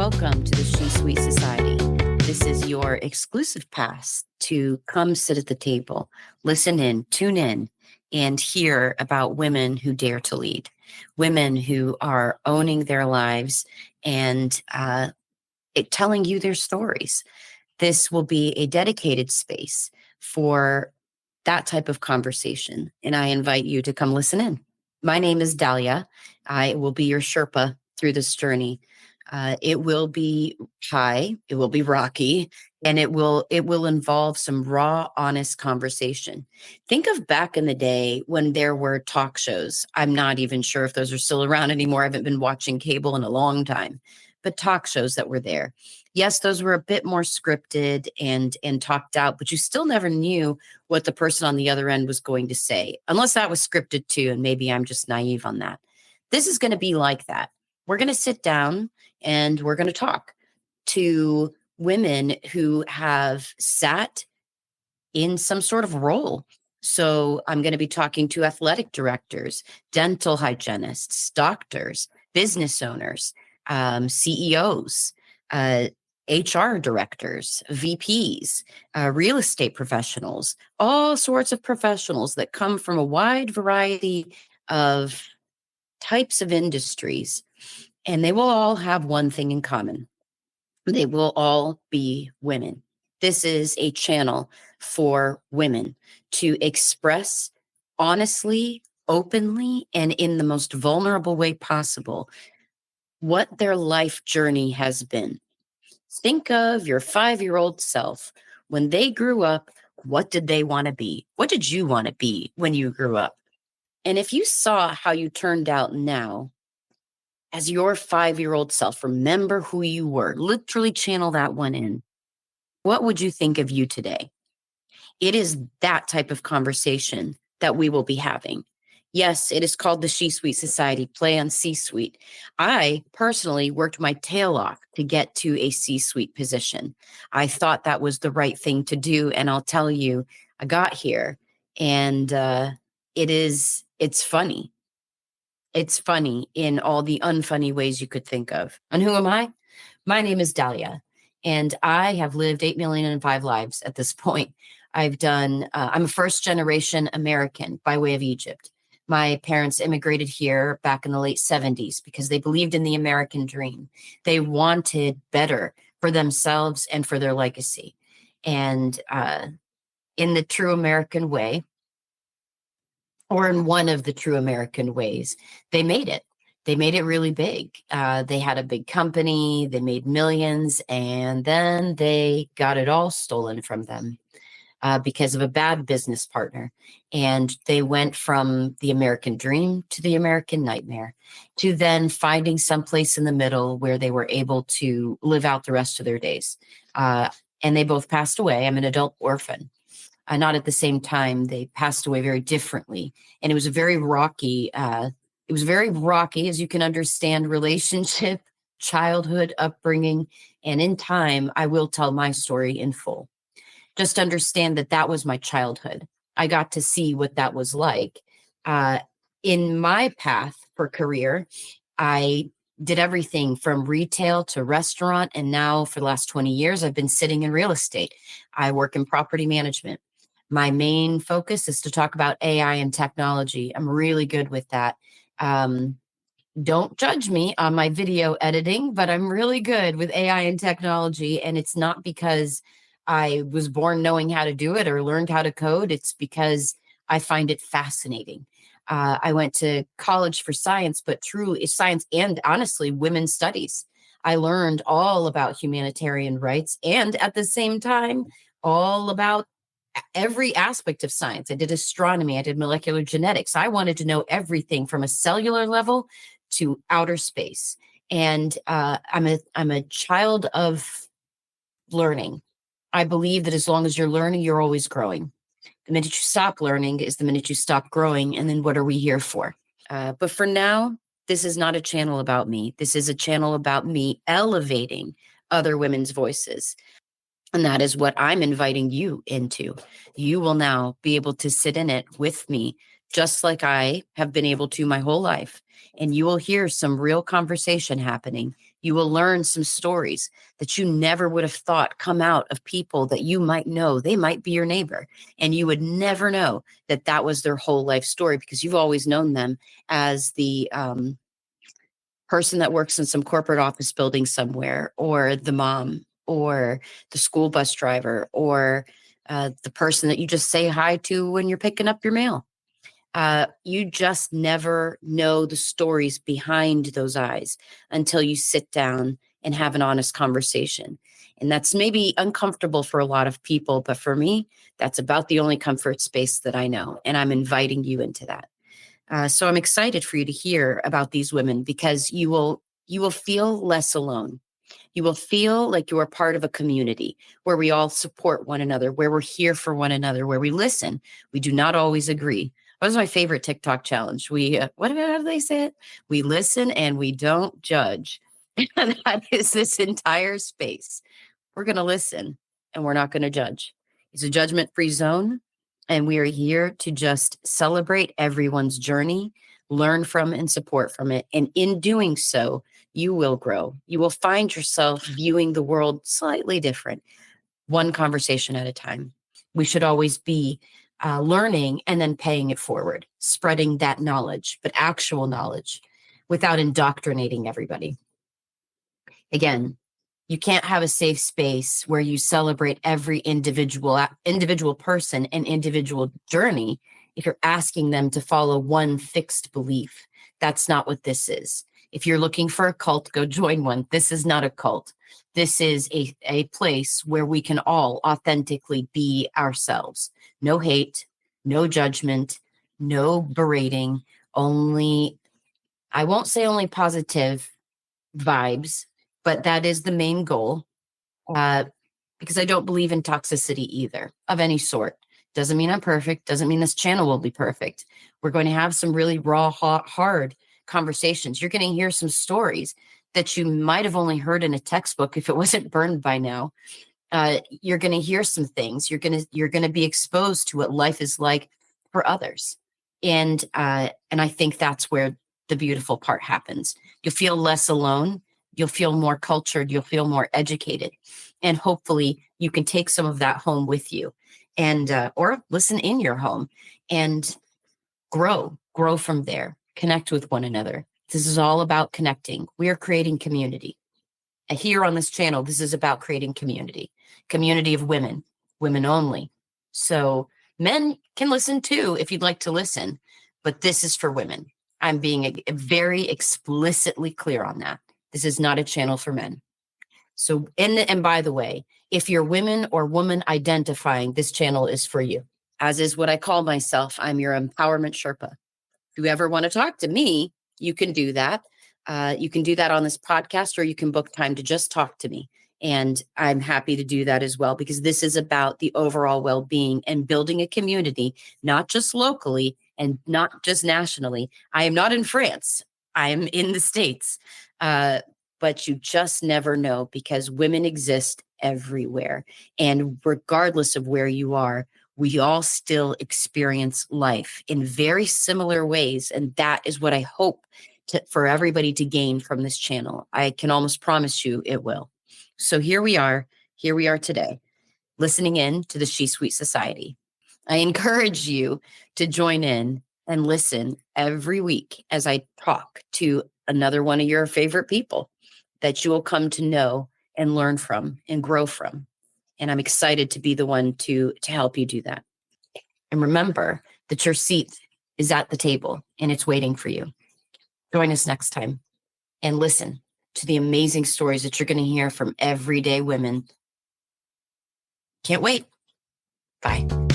Welcome to the She Suite Society. This is your exclusive pass to come sit at the table, listen in, tune in, and hear about women who dare to lead, women who are owning their lives and telling you their stories. This will be a dedicated space for that type of conversation, and I invite you to come listen in. My name is Dalia. I will be your sherpa through this journey. It will be high, it will be rocky, and it will involve some raw, honest conversation. Think of back in the day when there were talk shows. I'm not even sure if those are still around anymore. I haven't been watching cable in a long time, but talk shows that were there. Yes, those were a bit more scripted and talked out, but you still never knew what the person on the other end was going to say, unless that was scripted too, and maybe I'm just naive on that. This is going to be like that. We're going to sit down and we're going to talk to women who have sat in some sort of role. So I'm going to be talking to athletic directors, dental hygienists, doctors, business owners, CEOs, HR directors, VPs, real estate professionals, all sorts of professionals that come from a wide variety of types of industries. And they will all have one thing in common. They will all be women. This is a channel for women to express honestly, openly, and in the most vulnerable way possible what their life journey has been. Think of your 5-year-old self. When they grew up, what did they want to be? What did you want to be when you grew up? And if you saw how you turned out now, as your 5-year-old self, remember who you were, literally channel that one in. What would you think of you today? It is that type of conversation that we will be having. Yes, it is called the She Suite Society, play on C-suite. I personally worked my tail off to get to a C-suite position. I thought that was the right thing to do. And I'll tell you, I got here and it's funny. It's funny in all the unfunny ways you could think of. And who am I? My name is Dalia, and I have lived 8,000,005 lives at this point. I'm a first generation American by way of Egypt. My parents immigrated here back in the late 70s because they believed in the American dream. They wanted better for themselves and for their legacy. And in the true American way, or in one of the true American ways, they made it. They made it really big. They had a big company, they made millions, and then they got it all stolen from them because of a bad business partner. And they went from the American dream to the American nightmare, to then finding someplace in the middle where they were able to live out the rest of their days. And they both passed away. I'm an adult orphan. Not at the same time. They passed away very differently. And it was a very rocky, as you can understand, relationship, childhood, upbringing. And in time, I will tell my story in full. Just understand that that was my childhood. I got to see what that was like. In my path for career, I did everything from retail to restaurant. And now for the last 20 years, I've been sitting in real estate. I work in property management. My main focus is to talk about AI and technology. I'm really good with that. Don't judge me on my video editing, but I'm really good with AI and technology. And it's not because I was born knowing how to do it or learned how to code. It's because I find it fascinating. I went to college for science, but truly science and honestly, women's studies. I learned all about humanitarian rights and at the same time, all about every aspect of science. I did astronomy. I did molecular genetics. I wanted to know everything from a cellular level to outer space. And I'm a child of learning. I believe that as long as you're learning, you're always growing. The minute you stop learning is the minute you stop growing. And then what are we here for? But for now, this is not a channel about me. This is a channel about me elevating other women's voices. And that is what I'm inviting you into. You will now be able to sit in it with me, just like I have been able to my whole life. And you will hear some real conversation happening. You will learn some stories that you never would have thought come out of people that you might know. They might be your neighbor, and you would never know that that was their whole life story because you've always known them as the person that works in some corporate office building somewhere, or the mom, or the school bus driver, or the person that you just say hi to when you're picking up your mail. You just never know the stories behind those eyes until you sit down and have an honest conversation. And that's maybe uncomfortable for a lot of people, but for me, that's about the only comfort space that I know. And I'm inviting you into that. So I'm excited for you to hear about these women because you will feel less alone. You will feel like you are part of a community where we all support one another, where we're here for one another, where we listen. We do not always agree. That was my favorite TikTok challenge. How do they say it? We listen and we don't judge. And that is this entire space. We're going to listen and we're not going to judge. It's a judgment-free zone. And we are here to just celebrate everyone's journey, learn from and support from it. And in doing so, you will grow. You will find yourself viewing the world slightly different, one conversation at a time. We should always be learning and then paying it forward, spreading that knowledge, but actual knowledge without indoctrinating everybody. Again, you can't have a safe space where you celebrate every individual person and individual journey if you're asking them to follow one fixed belief. That's not what this is. If you're looking for a cult, go join one. This is not a cult. This is a place where we can all authentically be ourselves. No hate, no judgment, no berating, only, I won't say only positive vibes, but that is the main goal. Because I don't believe in toxicity either of any sort. Doesn't mean I'm perfect. Doesn't mean this channel will be perfect. We're going to have some really raw, hard conversations. You're going to hear some stories that you might have only heard in a textbook if it wasn't burned by now. You're going to hear some things. You're going to be exposed to what life is like for others, and I think that's where the beautiful part happens. You'll feel less alone. You'll feel more cultured. You'll feel more educated, and hopefully you can take some of that home with you, and or listen in your home and grow from there. Connect with one another. This is all about connecting. We are creating community. Here on this channel, this is about creating community of women, women only. So men can listen too if you'd like to listen, but this is for women. I'm being very explicitly clear on that. This is not a channel for men. So, and by the way, if you're women or woman identifying, this channel is for you, as is what I call myself. I'm your empowerment Sherpa. If you ever want to talk to me, you can do that. You can do that on this podcast, or you can book time to just talk to me. And I'm happy to do that as well, because this is about the overall well-being and building a community, not just locally and not just nationally. I am not in France. I am in the States. But you just never know, because women exist everywhere. And regardless of where you are, we all still experience life in very similar ways. And that is what I hope for everybody to gain from this channel. I can almost promise you it will. So here we are today, listening in to the She Sweet Society. I encourage you to join in and listen every week as I talk to another one of your favorite people that you will come to know and learn from and grow from. And I'm excited to be the one to help you do that. And remember that your seat is at the table and it's waiting for you. Join us next time and listen to the amazing stories that you're going to hear from everyday women. Can't wait. Bye.